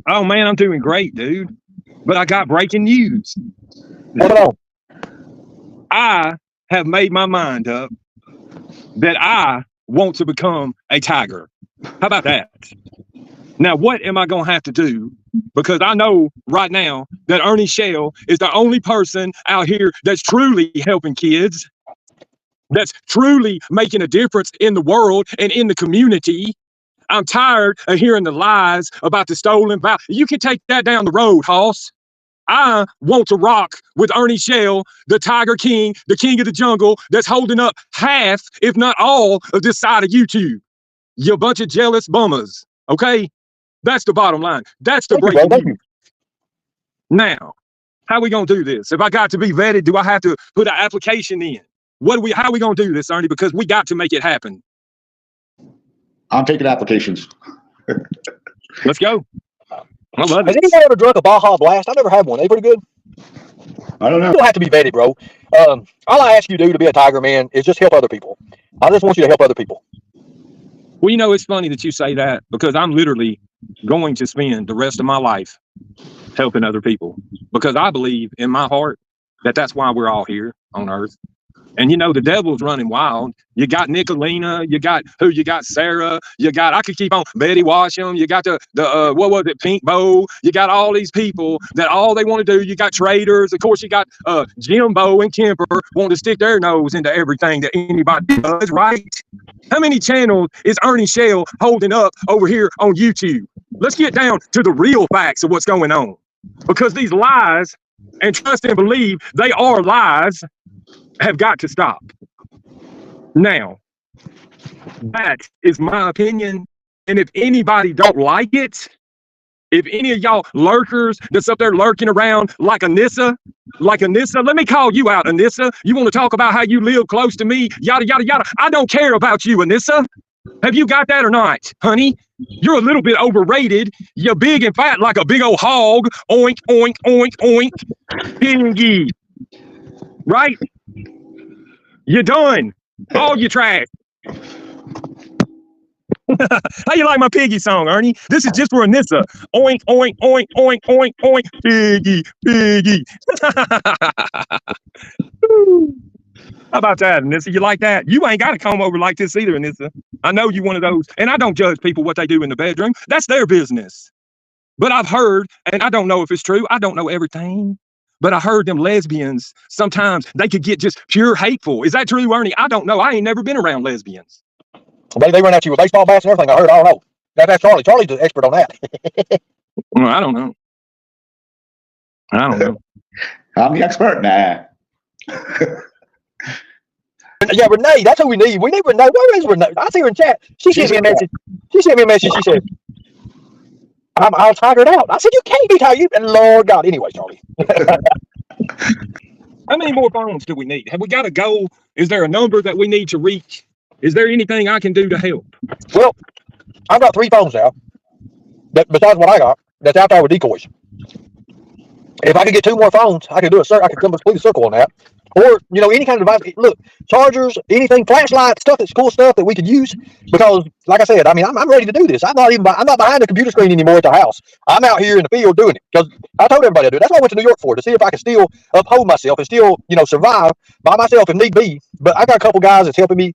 Oh man, I'm doing great, dude. But I got breaking news. Hold on. I have made my mind up that I want to become a tiger. How about that? Now, what am I going to have to do? Because I know right now that Ernie Shell is the only person out here that's truly helping kids, that's truly making a difference in the world and in the community. I'm tired of hearing the lies about the stolen valor. You can take that down the road, Hoss. I want to rock with Ernie Shell, the Tiger King, the king of the jungle, that's holding up half, if not all, of this side of YouTube. You bunch of jealous bummers, okay? That's the bottom line. That's the Thank you, bro. breaking Thank news. you. Now, how we gonna do this? If I got to be vetted, do I have to put an application in? How are we gonna do this, Ernie? Because we got to make it happen. I'm taking applications. Let's go. I love Has it. anyone ever drunk a Baja Blast? I never had one. They pretty good. I don't know. You don't have to be vetted, bro. All I ask you to do to be a tiger man is just help other people. I just want you to help other people. Well, you know, it's funny that you say that because I'm literally going to spend the rest of my life helping other people because I believe in my heart that that's why we're all here on earth. And you know, the devil's running wild. You got Nicolina, you got Sarah, I could keep on Betty Washam, you got the what was it, Pink Bow, you got all these people that all they want to do, you got traders, of course you got Jimbo and Kemper wanting to stick their nose into everything that anybody does, right? How many channels is Ernie Shell holding up over here on YouTube? Let's get down to the real facts of what's going on. Because these lies, and trust and believe they are lies, have got to stop. Now, that is my opinion. And if anybody don't like it, if any of y'all lurkers that's up there lurking around like Anissa, let me call you out, Anissa. You want to talk about how you live close to me, yada, yada, yada. I don't care about you, Anissa. Have you got that or not, honey? You're a little bit overrated. You're big and fat like a big old hog. Oink, oink, oink, oink. Piggy. Right? You're done. All you trash. How you like my piggy song, Ernie? This is just for Anissa. Oink, oink, oink, oink, oink, oink. Piggy, piggy. How about that, Anissa? You like that? You ain't got to come over like this either, Anissa. I know you one of those. And I don't judge people what they do in the bedroom. That's their business. But I've heard, and I don't know if it's true. I don't know everything. But I heard them lesbians, sometimes they could get just pure hateful. Is that true, Ernie? I don't know. I ain't never been around lesbians. They run at you with baseball bats and everything. I heard. I don't know. That's Charlie. Charlie's the expert on that. Well, I don't know. I'm the expert. Nah. Yeah, Renee. That's who we need. We need Renee. Where is Renee? I see her in chat. She sent me a message. She said, I'm all tired out. I said, you can't be tired. Lord God. Anyway, Charlie. How many more phones do we need? Have we got a goal? Is there a number that we need to reach? Is there anything I can do to help? Well, I've got 3 phones now. Besides what I got, that's out there with decoys. If I could get 2 more phones, I could do I could complete a circle on that. Or, any kind of device. Look, chargers, anything, flashlights, stuff that's cool stuff that we could use. Because, like I said, I'm ready to do this. I'm not behind the computer screen anymore at the house. I'm out here in the field doing it. Because I told everybody to do it. That's what I went to New York for, to see if I could still uphold myself and still, survive by myself if need be. But I got a couple guys that's helping me.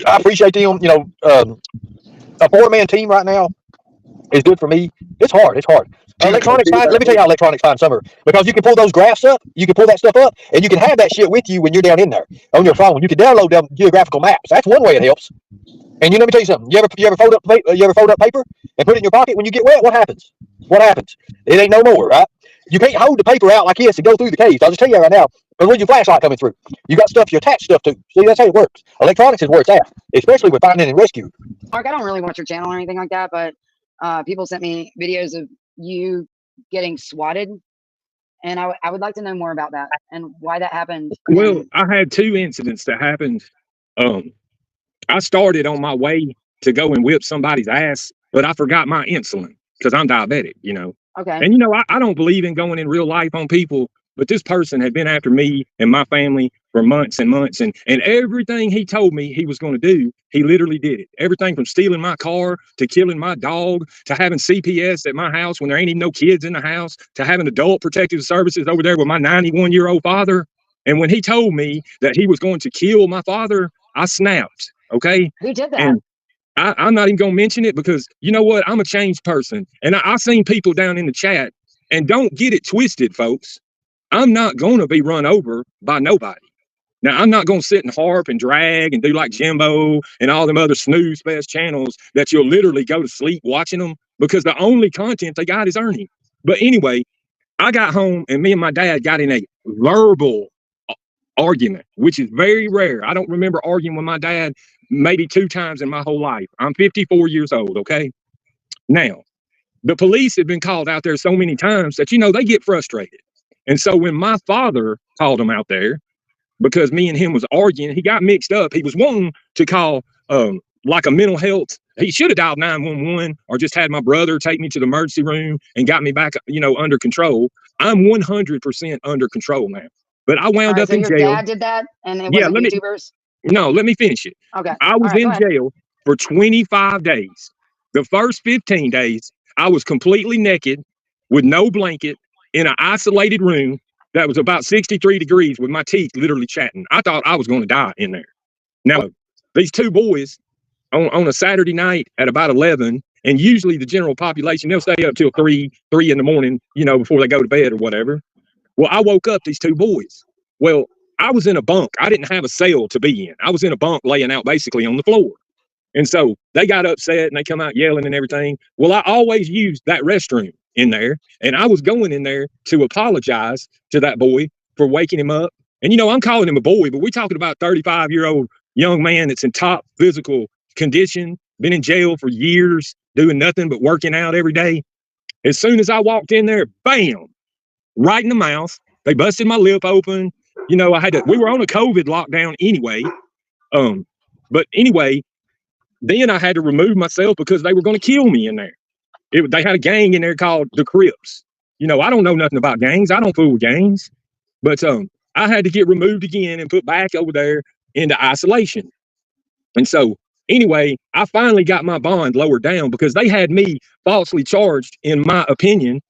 I appreciate them. A 4-man team right now is good for me. It's hard. Electronics fine. Let me tell you how electronics fine summer, because you can pull those graphs up, you can pull that stuff up, and you can have that shit with you when you're down in there on your phone. You can download them geographical maps. That's one way it helps. And let me tell you something. You ever fold up paper and put it in your pocket? When you get wet, what happens? It ain't no more, right? You can't hold the paper out like this and go through the caves. I'll just tell you right now. But where's your flashlight coming through? You got stuff you attach stuff to. See, that's how it works. Electronics is where it's at, especially with finding and rescue. Mark, I don't really watch your channel or anything like that, but people sent me videos of you getting swatted, and I would like to know more about that and why that happened. Well, I had 2 incidents that happened. I started on my way to go and whip somebody's ass, but I forgot my insulin because I'm diabetic, Okay. And I don't believe in going in real life on people but this person had been after me and my family for months and months. And everything he told me he was going to do, he literally did it. Everything from stealing my car to killing my dog to having CPS at my house when there ain't even no kids in the house to having adult protective services over there with my 91-year-old father. And when he told me that he was going to kill my father, I snapped. Okay. Who did that? And I'm not even going to mention it because you know what? I'm a changed person. And I seen people down in the chat, and don't get it twisted, folks. I'm not going to be run over by nobody. Now, I'm not going to sit and harp and drag and do like Jimbo and all them other snooze fest channels that you'll literally go to sleep watching them because the only content they got is earning. But anyway, I got home and me and my dad got in a verbal argument, which is very rare. I don't remember arguing with my dad maybe 2 times in my whole life. I'm 54 years old, okay? Now, the police have been called out there so many times that, you know, they get frustrated. And so when my father called them out there, because me and him was arguing, he got mixed up. He was wanting to call like a mental health. He should have dialed 911 or just had my brother take me to the emergency room and got me back, you know, under control. I'm 100% under control now. But I wound up so in your jail. dad did that, and it Yeah, wasn't YouTubers? No, let me finish it. Okay. I was All right, in go ahead. jail for 25 days. The first 15 days, I was completely naked with no blanket in an isolated room that was about 63 degrees with my teeth literally chatting. I thought I was going to die in there. Now, these 2 boys on a Saturday night at about 11, and usually the general population, they'll stay up till 3 in the morning, you know, before they go to bed or whatever. Well, I woke up these 2 boys. Well, I was in a bunk. I didn't have a cell to be in. I was in a bunk laying out basically on the floor. And so they got upset and they come out yelling and everything. Well, I always used that restroom in there. And I was going in there to apologize to that boy for waking him up. And, you know, I'm calling him a boy, but we're talking about a 35-year-old young man that's in top physical condition, been in jail for years, doing nothing but working out every day. As soon as I walked in there, bam, right in the mouth. They busted my lip open. You know, we were on a COVID lockdown anyway. But anyway, then I had to remove myself because they were going to kill me in there. They had a gang in there called the Crips. You know, I don't know nothing about gangs. I don't fool with gangs. But I had to get removed again and put back over there into isolation. And so anyway, I finally got my bond lowered down because they had me falsely charged, in my opinion,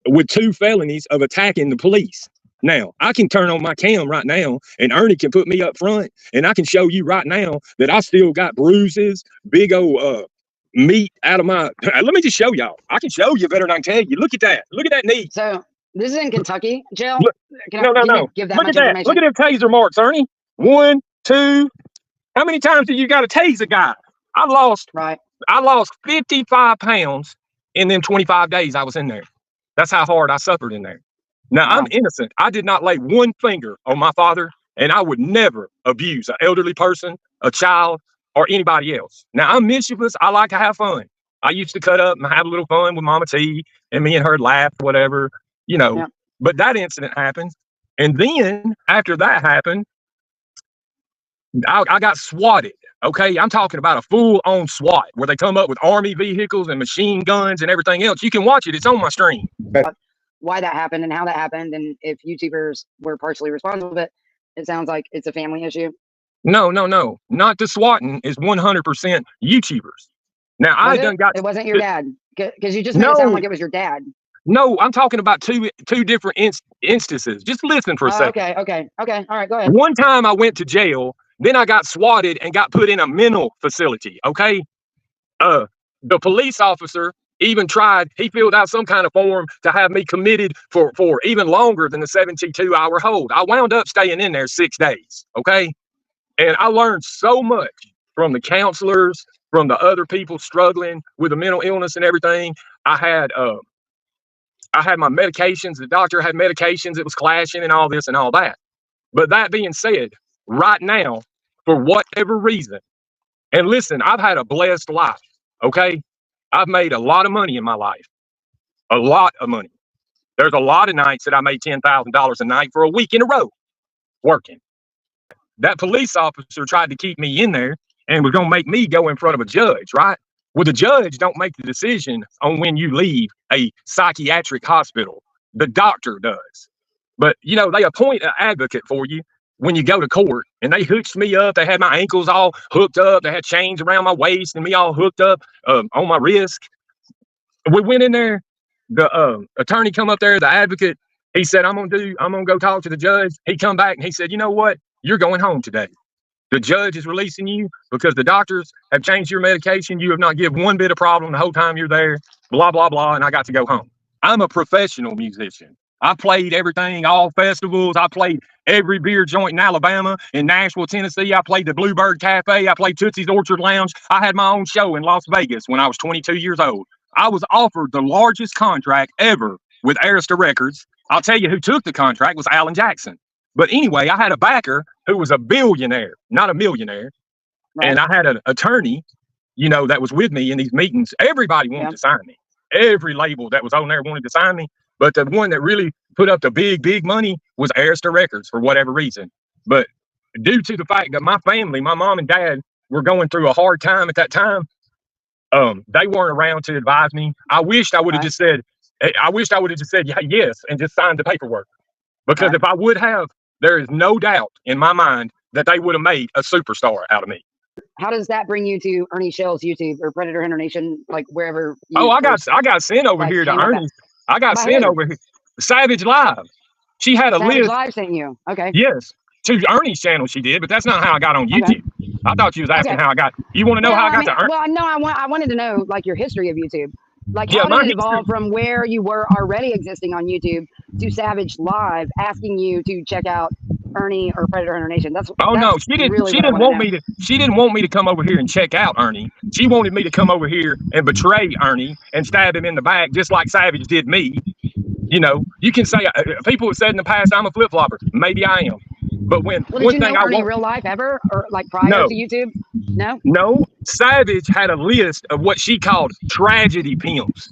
with 2 felonies of attacking the police. Now, I can turn on my cam right now and Ernie can put me up front and I can show you right now that I still got bruises, big old meat out of my, let me just show y'all. I can show you better than I can tell you. Look at that. Look at that knee. So this is in Kentucky jail? Look, Can no. you give that Look much at that. information? Look at them taser marks, Ernie. 1, 2. How many times do you got to tase a guy? I lost 55 pounds in them 25 days I was in there. That's how hard I suffered in there. Now, Wow. I'm innocent. I did not lay one finger on my father, and I would never abuse an elderly person, a child, or anybody else. Now, I'm mischievous. I like to have fun. I used to cut up and have a little fun with Mama T, and me and her laugh, whatever, you know. Yeah. But that incident happened. And then after that happened, I got swatted. Okay, I'm talking about a full-on SWAT where they come up with army vehicles and machine guns and everything else. You can watch it. It's on my stream. Why that happened and how that happened, and if YouTubers were partially responsible, but it sounds like it's a family issue. No. Not the swatting is 100% YouTubers. Now, It wasn't your dad, because you just made it sound like it was your dad. No, I'm talking about two different instances. Just listen for a second. Okay. All right, go ahead. One time I went to jail, then I got swatted and got put in a mental facility. Okay. The police officer even tried, he filled out some kind of form to have me committed for even longer than the 72-hour hold. I wound up staying in there 6 days. Okay. And I learned so much from the counselors, from the other people struggling with a mental illness and everything. I had my medications. The doctor had medications. It was clashing and all this and all that. But that being said, right now, for whatever reason, and listen, I've had a blessed life. Okay. I've made a lot of money in my life. A lot of money. There's a lot of nights that I made $10,000 a night for a week in a row working. That police officer tried to keep me in there and was going to make me go in front of a judge, right? Well, the judge don't make the decision on when you leave a psychiatric hospital. The doctor does. But they appoint an advocate for you when you go to court, and they hooked me up. They had my ankles all hooked up. They had chains around my waist and me all hooked up on my wrist. We went in there. The attorney come up there, the advocate. He said, I'm gonna go talk to the judge. He come back and he said, you know what? You're going home today. The judge is releasing you because the doctors have changed your medication. You have not given one bit of problem the whole time you're there, blah, blah, blah. And I got to go home. I'm a professional musician. I played everything, all festivals. I played every beer joint in Alabama, in Nashville, Tennessee. I played the Bluebird Cafe. I played Tootsie's Orchard Lounge. I had my own show in Las Vegas when I was 22 years old. I was offered the largest contract ever with Arista Records. I'll tell you who took the contract was Alan Jackson. But anyway, I had a backer who was a billionaire, not a millionaire. Right. And I had an attorney, that was with me in these meetings. Everybody wanted to sign me. Every label that was on there wanted to sign me. But the one that really put up the big money was Arista Records for whatever reason. But due to the fact that my family, my mom and dad, were going through a hard time at that time, they weren't around to advise me. I wished I would have just said, yes and just signed the paperwork. Because if I would have, there is no doubt in my mind that they would have made a superstar out of me. How does that bring you to Ernie Shell's YouTube or Predator Hunter Nation, like wherever? I got sent over here to Ernie. I got sent over here. Savage Live. She had a Savage list. Live sent you. Okay. Yes. To Ernie's channel she did, but that's not how I got on YouTube. Okay. I thought you was asking how I got. You want to know how I got to Ernie? Well, no, I wanted to know like your history of YouTube. Like how did it evolve from where you were already existing on YouTube to Savage Live asking you to check out Ernie or Predator Hunter Nation? No, she didn't. Really she didn't want me to. She didn't want me to come over here and check out Ernie. She wanted me to come over here and betray Ernie and stab him in the back, just like Savage did me. You can say people have said in the past I'm a flip flopper. Maybe I am. But when did you know Ernie in real life ever, or like prior to YouTube? No. Savage had a list of what she called tragedy pimps.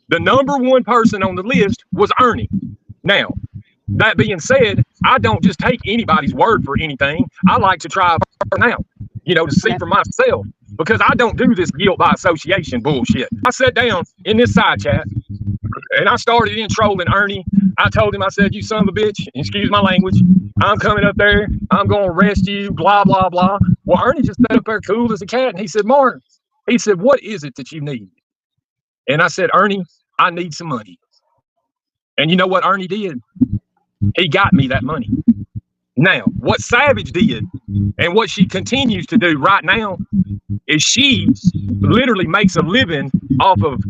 The number one person on the list was Ernie. Now, that being said, I don't just take anybody's word for anything. I like to try it out, to see for myself, because I don't do this guilt by association bullshit. I sat down in this side chat and I started in trolling Ernie. I told him, I said, you son of a bitch, excuse my language, I'm coming up there, I'm going to arrest you, blah, blah, blah. Well, Ernie just sat up there cool as a cat, and he said, Martin, he said, what is it that you need? And I said, Ernie, I need some money. And you know what Ernie did? He got me that money. Now, what Savage did and what she continues to do right now is she literally makes a living off of,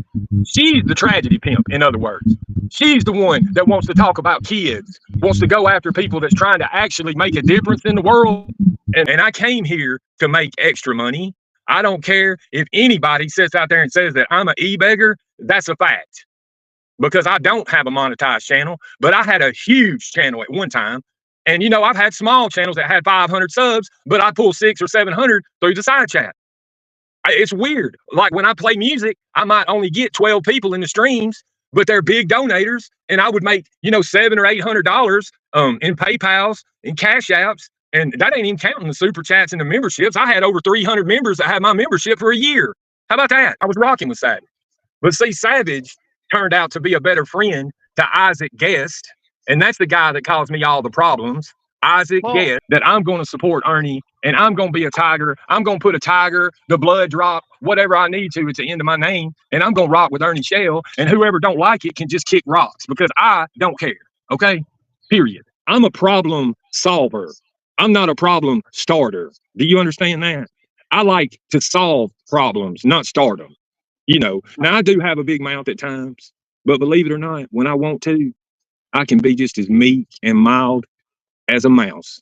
she's the tragedy pimp, in other words. She's the one that wants to talk about kids, wants to go after people that's trying to actually make a difference in the world. And I came here to make extra money. I don't care if anybody sits out there and says that I'm an e-beggar. That's a fact. Because I don't have a monetized channel, but I had a huge channel at one time. And, I've had small channels that had 500 subs, but I pull 600 or 700 through the side chat. It's weird. Like when I play music, I might only get 12 people in the streams, but they're big donators. And I would make, $700 or $800 in PayPals and Cash Apps. And that ain't even counting the super chats and the memberships. I had over 300 members that had my membership for a year. How about that? I was rocking with Savage. But see, Savage turned out to be a better friend to Isaac Guest. And that's the guy that caused me all the problems. Isaac Guest, that I'm going to support Ernie, and I'm going to be a tiger. I'm going to put a tiger, the blood drop, whatever I need to at the end of my name. And I'm going to rock with Ernie Shell. And whoever don't like it can just kick rocks because I don't care. Okay? Period. I'm a problem solver. I'm not a problem starter. Do you understand that? I like to solve problems, not start them. Now I do have a big mouth at times, but believe it or not, when I want to, I can be just as meek and mild as a mouse.